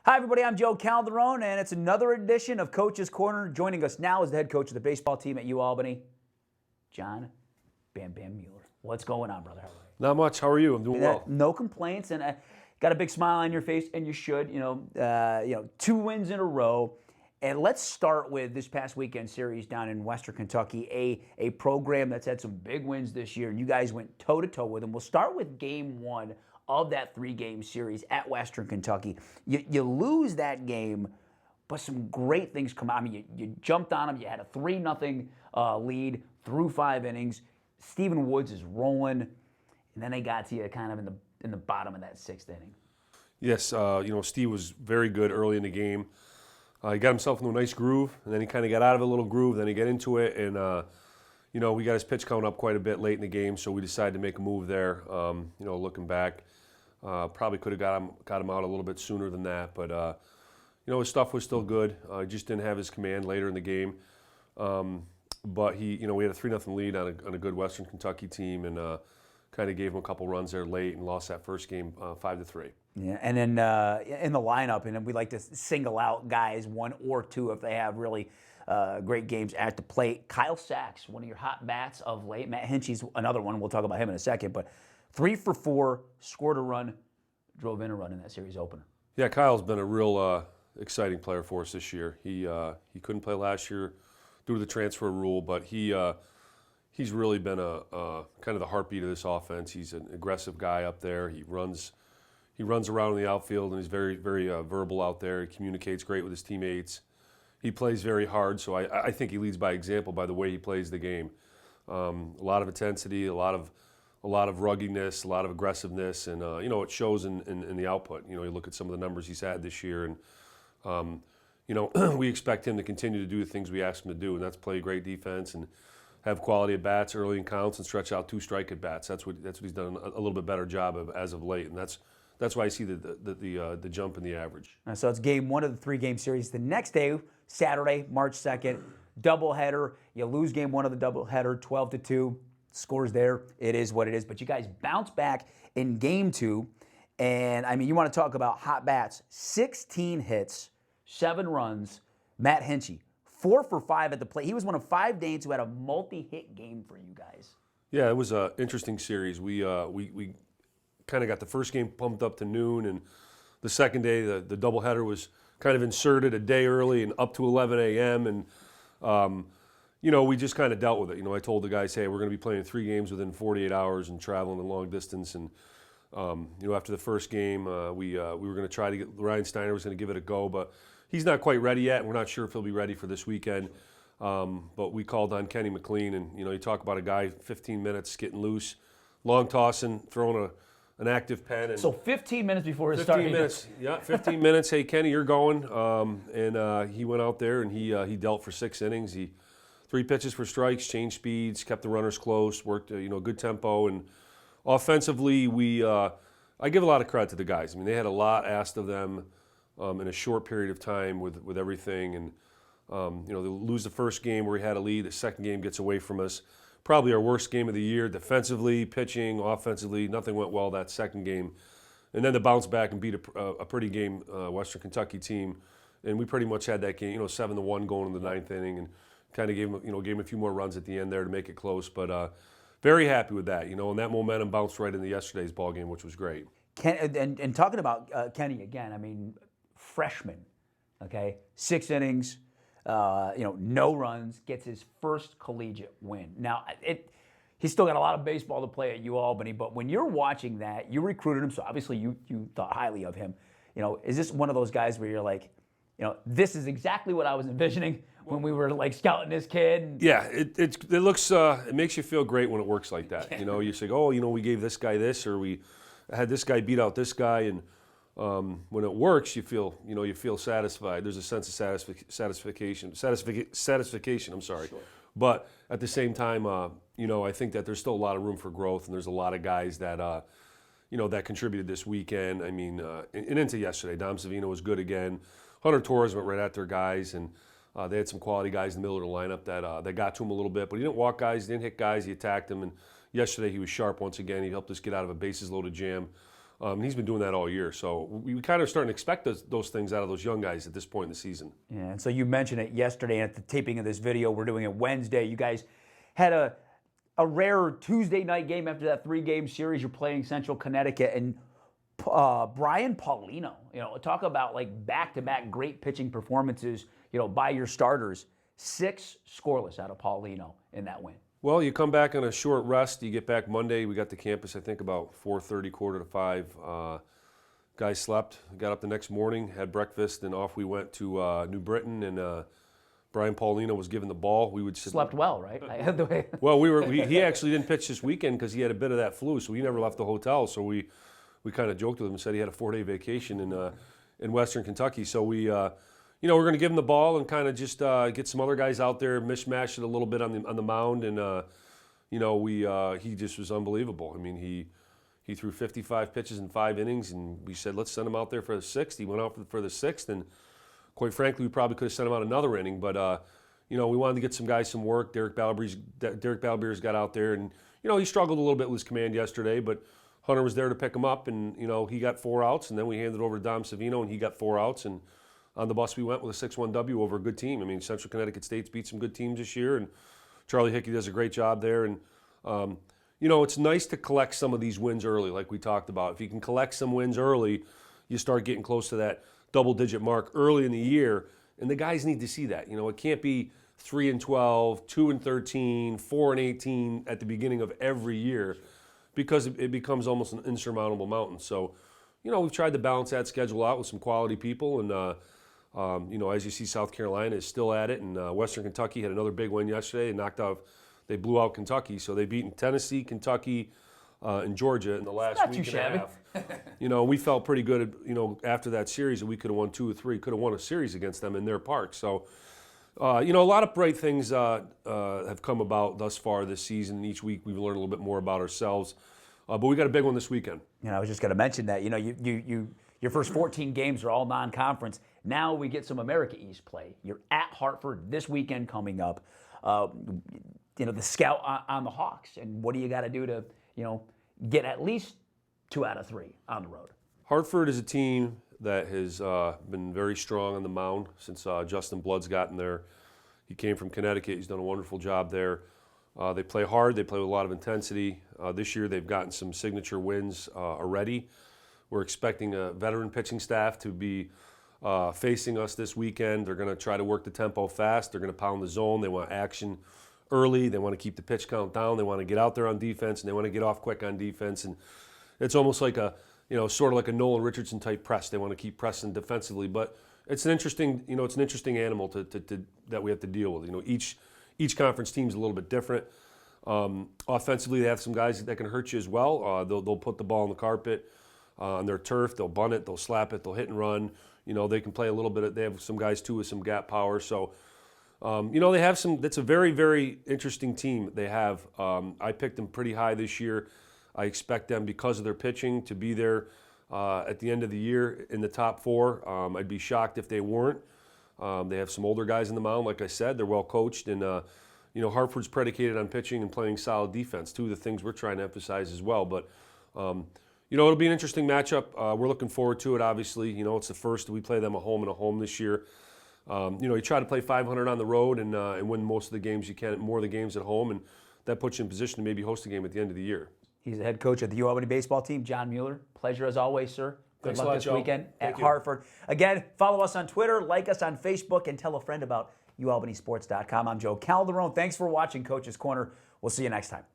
Hi, everybody. I'm Joe Calderone, and it's another edition of Coach's Corner. Joining us now is the head coach of the baseball team at UAlbany, John Bam Bam Mueller. What's going on, brother? How are you? Not much. How are you? I'm doing well. No complaints, and got a big smile on your face, and you should. 2 wins in a row. And let's start with this past weekend series down in Western Kentucky, a program that's had some big wins this year, and you guys went toe-to-toe with them. We'll start with game 1 of that 3-game series at Western Kentucky. You lose that game, but some great things come out. I mean, you jumped on them. You had a 3-0 lead through 5 innings. Stephen Woods is rolling, and then they got to you kind of in the bottom of that 6th inning. Yes, Steve was very good early in the game. He got himself into a nice groove, and then he kind of got out of a little groove. Then he got into it, and we got his pitch count up quite a bit late in the game, so we decided to make a move there. Looking back, probably could have got him out a little bit sooner than that, but his stuff was still good. He just didn't have his command later in the game. But we had a 3-0 lead on a good Western Kentucky team, and kind of gave him a couple runs there late and lost that first game 5-3. Yeah, and then in the lineup, and we like to single out guys 1 or 2 if they have really great games at the plate. Kyle Sachs, one of your hot bats of late. Matt Hinchy's another one. We'll talk about him in a second. But 3 for 4, scored a run, drove in a run in that series opener. Yeah, Kyle's been a real exciting player for us this year. He couldn't play last year due to the transfer rule, but he's really been a kind of the heartbeat of this offense. He's an aggressive guy up there. He runs around in the outfield, and he's very, very verbal out there. He communicates great with his teammates. He plays very hard, so I think he leads by example by the way he plays the game. A lot of intensity, a lot of ruggedness, a lot of aggressiveness, and it shows in the output. You look at some of the numbers he's had this year, and we expect him to continue to do the things we ask him to do, and that's play great defense and have quality at bats early in counts and stretch out 2 strike at bats. That's what he's done a little bit better job of as of late, and that's why I see the jump in the average. So it's game 1 of the 3-game series. The next day, Saturday, March 2nd, doubleheader. You lose game 1 of the doubleheader, 12-2. Scores there. It is what it is. But you guys bounce back in game 2, and I mean, you want to talk about hot bats. 16 hits, 7 runs. Matt Hinchy, 4 for 5 at the plate. He was one of 5 Danes who had a multi-hit game for you guys. Yeah, it was an interesting series. We kind of got the first game pumped up to noon, and the second day the doubleheader was kind of inserted a day early and up to 11 a.m. and we just kind of dealt with it. I told the guys, hey, we're going to be playing 3 games within 48 hours and traveling a long distance, and after the first game we were going to try to get Ryan Steiner was going to give it a go, but he's not quite ready yet, and we're not sure if he'll be ready for this weekend. But we called on Kenny McLean, and you talk about a guy 15 minutes getting loose, long tossing, throwing an active pen. And so 15 minutes before his start. 15 minutes, yeah, 15 minutes. Hey, Kenny, you're going. And he went out there and he dealt for 6 innings. He 3 pitches for strikes, changed speeds, kept the runners close, worked good tempo, and offensively I give a lot of credit to the guys. I mean, they had a lot asked of them in a short period of time with everything, and they lose the first game where we had a lead. The second game gets away from us. Probably our worst game of the year, defensively, pitching, offensively. Nothing went well that second game. And then to bounce back and beat a pretty game Western Kentucky team. And we pretty much had that game, 7-1 going in the 9th inning, and kind of gave him a few more runs at the end there to make it close. But very happy with that, and that momentum bounced right into yesterday's ball game, which was great. And talking about Kenny again, I mean, freshman, okay, 6 innings. No runs, gets his first collegiate win. Now, he's still got a lot of baseball to play at UAlbany, but when you're watching that, you recruited him, so obviously you thought highly of him. Is this one of those guys where you're like, this is exactly what I was envisioning when we were like scouting this kid? Yeah, it looks, it makes you feel great when it works like that. Yeah. You say, we gave this guy this, or we had this guy beat out this guy, and when it works, you feel satisfied. There's a sense of satisfaction. I'm sorry, sure. But at the same time, I think that there's still a lot of room for growth, and there's a lot of guys that that contributed this weekend. I mean, and into yesterday, Dom Savino was good again. Hunter Torres went right at their guys, and they had some quality guys in the middle of the lineup that got to him a little bit. But he didn't walk guys, he didn't hit guys, he attacked them, and yesterday he was sharp once again. He helped us get out of a bases-loaded jam He's been doing that all year. So we kind of starting to expect those things out of those young guys at this point in the season. Yeah, and so you mentioned it yesterday at the taping of this video. We're doing it Wednesday. You guys had a rare Tuesday night game after that 3-game series. You're playing Central Connecticut, and Brian Paulino, talk about like back-to-back great pitching performances, by your starters. 6 scoreless out of Paulino in that win. Well, you come back on a short rest. You get back Monday. We got to campus, I think, about 4:30, 4:45. Guys slept, got up the next morning, had breakfast, and off we went to New Britain. And Brian Paulino was given the ball. We would slept well, right? Well, he actually didn't pitch this weekend because he had a bit of that flu, so he never left the hotel. So we kind of joked with him and said he had a 4-day vacation in Western Kentucky. So we're going to give him the ball and kind of just get some other guys out there, mishmash it a little bit on the mound, and he just was unbelievable. I mean, he threw 55 pitches in 5 innings, and we said let's send him out there for the 6th. He went out for the 6th, and quite frankly, we probably could have sent him out another inning, but we wanted to get some guys some work. Derek Balbier's got out there, and he struggled a little bit with his command yesterday, but Hunter was there to pick him up, and he got 4 outs, and then we handed it over to Dom Savino, and he got 4 outs, and on the bus we went with a 6-1 W over a good team. I mean, Central Connecticut State's beat some good teams this year, and Charlie Hickey does a great job there. And it's nice to collect some of these wins early, like we talked about. If you can collect some wins early, you start getting close to that double-digit mark early in the year, and the guys need to see that. It can't be 3-12, 2-13, 4-18 at the beginning of every year, because it becomes almost an insurmountable mountain. So, we've tried to balance that schedule out with some quality people, and as you see, South Carolina is still at it, and Western Kentucky had another big win yesterday and they blew out Kentucky, so they beat Tennessee, Kentucky, and Georgia in the last week and a half. We felt pretty good, after that series that we could have won 2 or 3, could have won a series against them in their park. So, a lot of bright things have come about thus far this season. Each week we've learned a little bit more about ourselves, but we got a big one this weekend. I was just going to mention that. Your first 14 games are all non-conference. Now we get some America East play. You're at Hartford this weekend coming up. The scout on the Hawks. And what do you got to do to, get at least 2 out of 3 on the road? Hartford is a team that has been very strong on the mound since Justin Blood's gotten there. He came from Connecticut. He's done a wonderful job there. They play hard. They play with a lot of intensity. This year they've gotten some signature wins already. We're expecting a veteran pitching staff to be facing us this weekend. They're going to try to work the tempo fast. They're going to pound the zone. They want action early. They want to keep the pitch count down. They want to get out there on defense, and they want to get off quick on defense. And it's almost like sort of like a Nolan Richardson type press. They want to keep pressing defensively, but it's an interesting animal that we have to deal with. Each conference team's a little bit different. Offensively, they have some guys that can hurt you as well. They'll put the ball on the carpet. On their turf, they'll bunt it, they'll slap it, they'll hit and run. They can play a little bit. They have some guys too with some gap power. So, they have some. That's a very, very interesting team they have. I picked them pretty high this year. I expect them, because of their pitching, to be there at the end of the year in the top 4. I'd be shocked if they weren't. They have some older guys in the mound, like I said. They're well coached, and Hartford's predicated on pitching and playing solid defense. 2 of the things we're trying to emphasize as well, but. It'll be an interesting matchup. We're looking forward to it, obviously. It's the first we play them a home this year. You try to play 500 on the road and win most of the games you can, more of the games at home, and that puts you in position to maybe host a game at the end of the year. He's the head coach of the UAlbany baseball team, John Mueller. Pleasure as always, sir. Good luck this weekend at Hartford. Again, follow us on Twitter, like us on Facebook, and tell a friend about UAlbanysports.com. I'm Joe Calderon. Thanks for watching Coach's Corner. We'll see you next time.